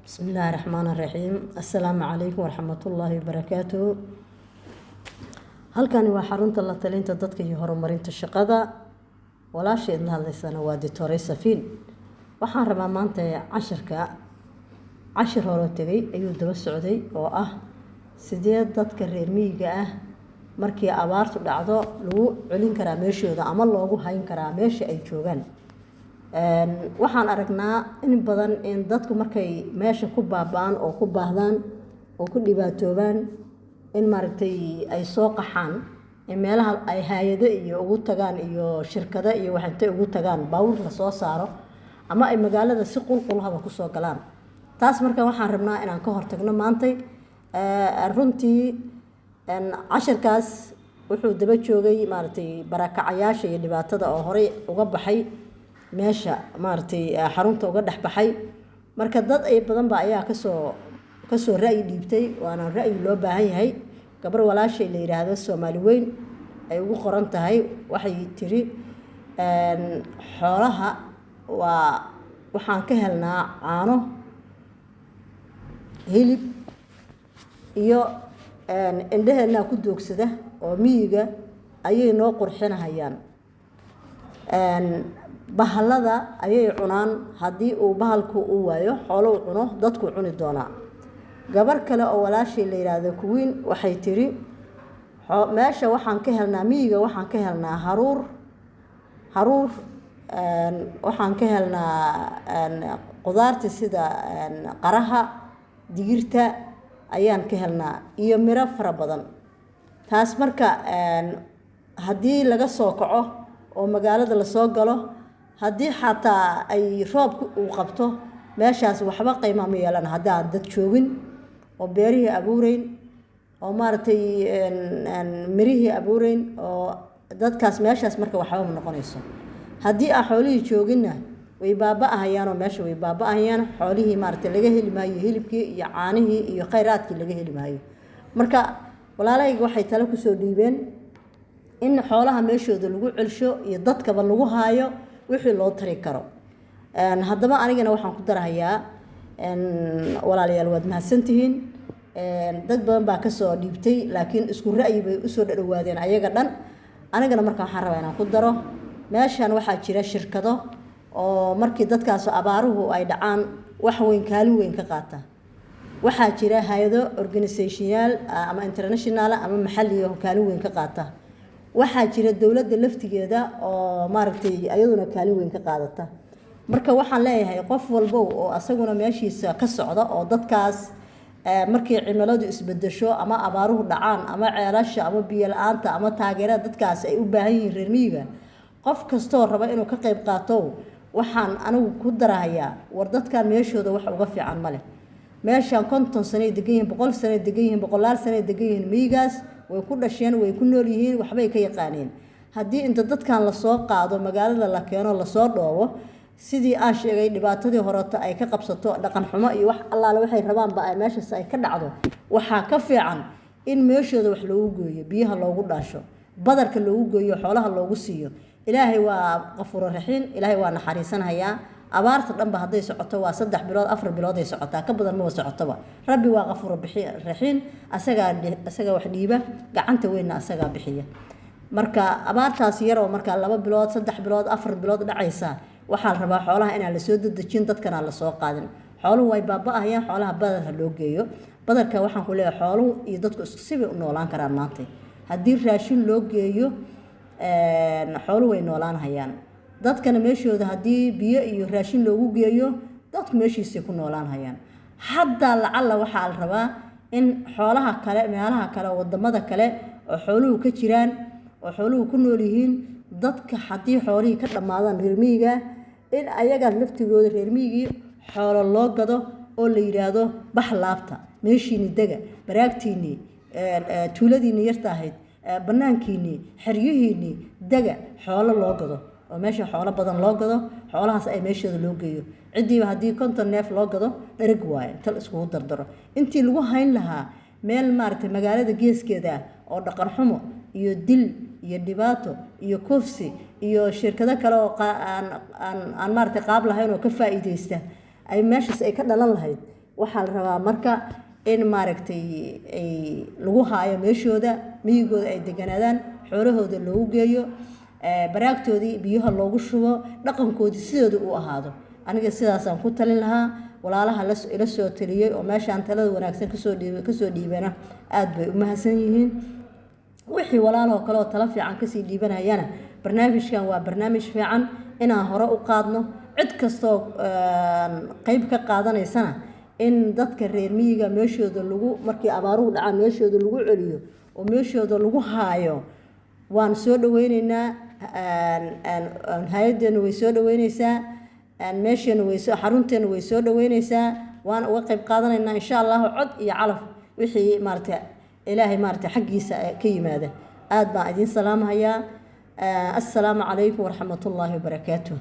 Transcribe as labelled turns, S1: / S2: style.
S1: بسم الله الرحمن الرحيم. السلام عليكم ورحمة الله وبركاته. halkani waa xarunta la talinta dadka iyo horumarinta shaqada walaasheedna hadlaysana waa Dr. Safiin. waxaan rabaa maanta cashir hore tagay ayuu daba socday oo ah sidee dadka reer miyiga ah markii abaartu dhacdo lagu celin karaa meeshooda ama loogu hayn karaa meesha ay joogaan. waxaan aragnaa in badan in dadku markay meesha ku baabaan oo ku baahdaan oo ku dhibaatoobaan in maaragtay ay soo qaxaan in meelaha ay hay'ado iyo ugu tagaan iyo shirkado iyo waxay ugu tagaan baawur la soo saaro ama ay magaalada si qulqulhaba ku soo galaan. taas marka waxaan rabnaa inaan ka hortagno maantay runtii cashirkaas wuxuu daba joogay maaragtay barakacayaasha iyo dhibaatada oo hore uga baxay meesha maaragtay xarunta uga dhaxbaxay marka dad ay badan ba ayaa kasoo ra'yi dhiibtay waana ra'yi loo baahan yahay. gabar walaashay la yiraahdo Soomaali weyn ay ugu qoran tahay waxay tiri xoolaha waxaan ka helnaa caano hilib iyo indhaheena ku doogsada oo miyiga ayay noo qurxinayaan. bahalada ayay cunaan haddii uu bahalku uu waayo xoolo uu cuno dadku cuni doonaa. gabar kale oo walaashay la yiraahdo Kuwiin waxay tiri meesha waxaan ka helnaa miyiga waxaan ka helnaa haruur waxaan ka helnaa qudaarta sida qaraha digirta ayaan ka helnaa iyo miro fara badan. taas marka haddii laga soo kaco oo magaalada la soo galo haddii xataa ay roobku uu qabto meeshaas waxba qiimo ma yeelan haddaan dad joogin oo beerihii abuureyn oo maaragtay mirihii abuureyn oo dadkaas meeshaas marka waxba ma noqonayso. haddii aan xoolihii jooginna way baaba'ahayaan oo meesha way baaba'ahayaan xoolihii maaragtay laga heli maayo hilibkii iyo caanihii iyo khayraadkii laga heli maayo. marka walaalahayga waxay talo ku soo dhiibeen in xoolaha meeshooda lagu celsho iyo dadkaba lagu haayo wixii loo tari karo. haddaba anigana waxaan ku darahayaa walaalayaal waad mahadsantihiin. dad badan baa ka soo dhiibtay laakiin isku ra'yi bay u soo dhawaadeen ayaga dhan. anigana marka waxaan rabaa inaan ku daro meeshan waxaa jira shirkado oo markii dadkaas abaaruhu ay dhacaan wax weyn kaalin weyn ka qaata. waxaa jira hay'ado organisationyaal ama international ama maxalli oo kaalin weyn ka qaata. waxaa jira dawladda laftigeeda oo maaragtay ayaduna kaalin weyn ka qaadata. marka waxaan leeyahay qof walba oo asaguna meeshiisa ka socda oo dadkaas markii cimiladu isbedesho ama abaaruhu dhacaan ama ceelasha ama biyo la'aanta ama taageerada dadkaas ay u baahan yihiin reer miyiga qof kastoo raba inuu ka qayb qaato waxaan anigu ku darahayaa war dadkan meeshooda wax uga fiican male. meeshan 50 sano degan yihiin 100 sano degan yihiin 100 sano degan yihiin miyigaas way ku dhasheen way ku nool yihiin waxbay ka yaqaaneen. haddii inta dadkan la soo qaado magaalada la keeno la soo dhoobo sidii aan sheegay dhibaatadii horeta ay ka qabsato dhaqan xumo iyo wax allaale waxay rabaan ba ay meeshaas ay ka dhacdo waxa ka fiican in meeshooda wax loogu gooyo biyaha loogu dhaasho badarka loogu gooyo xoolaha loogu siiyo. ilaahay waa qafuur raxiim ilaahay waa naxariisanayaa. abaarta dhanba haday socoto waa 3 bilood 4 bilood ay socotaa ka badan ma socotoba. rabbi waa qafuur raxiim asaga wax dhiiba gacanta weyn asaga bixiya. marka abaartaas yar oo marka 2 bilood 3 bilood 4 bilood dhacaysa waxaa la rabaa xoolaha inaan la soo dadajin dadkana la soo qaadin. xooluhu way baaba'ayaan xoolaha badarka loo geeyo. badarka waxaan ku leeyahay xooluhu iyo dadku isku si way u noolaan karaan maanta. haddii raashin loo geeyo xooluhu way noolaan hayaan. dadkana meeshooda haddii biyo iyo raashin loogu geeyo dadku meeshiisa ku noolaan hayaan. hadda lacala waxaa la rabaa in xoolaha kale meelaha kale wadamada kale oo xooluhu ka jiraan oo xooluhu ku nool yihiin dadka haddii xoolihii ka dhamaadaan reer miyiga in ayaga laftigooda reer miyigii xoolo loo gado oo la yiraahdo bax laabta meeshiini dega baraagtiini tuuladiini yarta ahayd banaankiini xeryihiini dega xoolo loo gado oo meesha xoolo badan loo gado xoolahaas ay meeshooda loo geeyo. cidiiba haddii 50 neef loo gado dharag waaye tal isku dardaro intii lagu hayn lahaa meel maaragtay magaalada geeskeeda oo dhaqan xumo iyo dil iyo dhibaato iyo kufsi iyo shirkado kale oo aan maaragtay qaab lahayn oo ka faa'iideysta ay meeshaas ay ka dhalan lahayd waxaa la rabaa marka in maaragtay ay lagu haayo meeshooda miyigooda ay deganaadaan xoolahooda loogu geeyo baraagtoodii biyaha loogu shubo dhaqankoodii sidooda u ahaado aniga sidaasaan ku talin lahaa walaalaha ila soo taliyey oo meeshaan talada wanaagsan kasoo dhiibana aad bay u mahadsan yihiin wixii walaalahoo kale oo talo fiican kasii dhiibanayana barnaamijkan waa barnaamij fiican inaan hore u qaadno cid kastoo qayb ka qaadanaysana in dadka reer miyiga meeshooda lagu markii abaaruhu dhacaan meeshooda lagu celiyo oo meeshooda lagu haayo waan soo dhaweynaynaa hay-adeena way soo dhaweynaysaa meesheena xarunteena way soo dhaweynaysaa waan uga qayb qaadanaynaa insha allahu cod iyo calaf wixii maarata ilaahay maarata xaggiisa ka yimaada aad baan idiin salaamahayaa assalaamu calaykum waraxmatullaahi wabarakaatuh